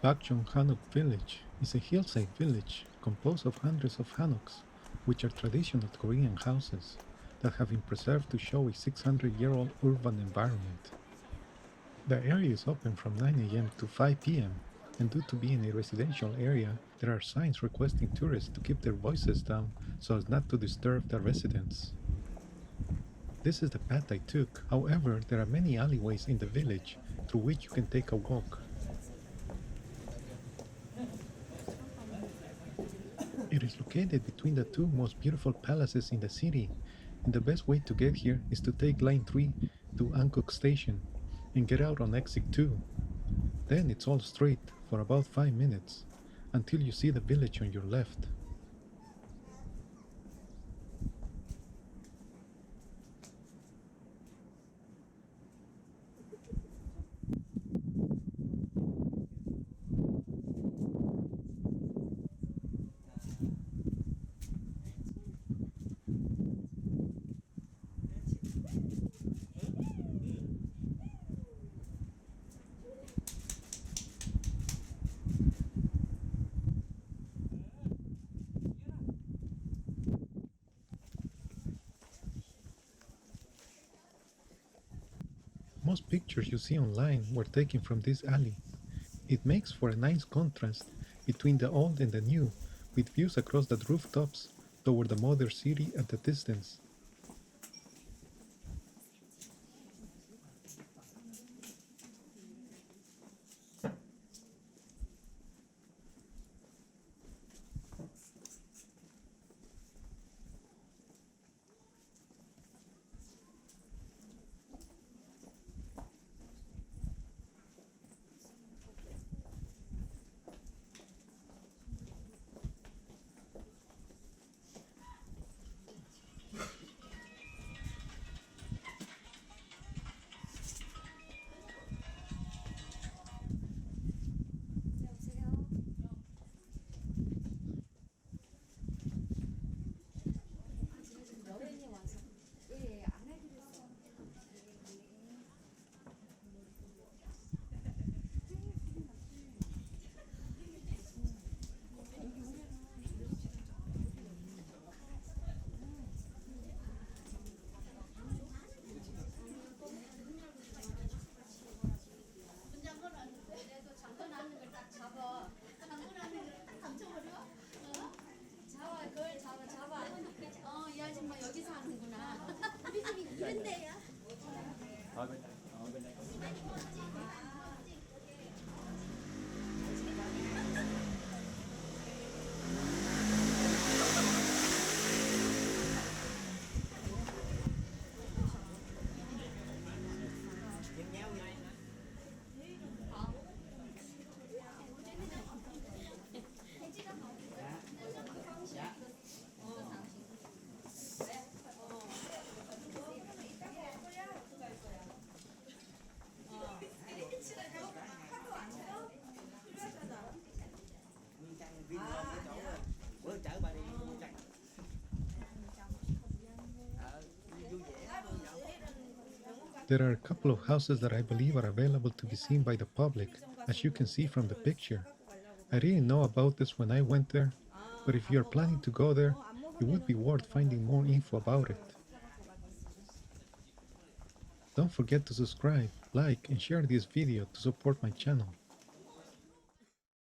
Bukchon Hanok Village is a hillside village composed of hundreds of hanoks, which are traditional Korean houses that have been preserved to show a 600-year-old urban environment. The area is open from 9 a.m. to 5 p.m., and due to being a residential area, there are signs requesting tourists to keep their voices down so as not to disturb the residents. This is the path I took. However, there are many alleyways in the village through which you can take a walk. It is located between the two most beautiful palaces in the city, and the best way to get here is to take Line 3 to Angkok Station and get out on Exit 2. Then it's all straight for about 5 minutes until you see the village on your left. Most pictures you see online were taken from this alley. It makes for a nice contrast between the old and the new, with views across the rooftops toward the modern city at the distance. 이 아줌마 여기 사는구나. 우리 집이 이런데요. There are a couple of houses that I believe are available to be seen by the public, as you can see from the picture. I didn't know about this when I went there, but if you're planning to go there, it would be worth finding more info about it. Don't forget to subscribe, like, and share this video to support my channel.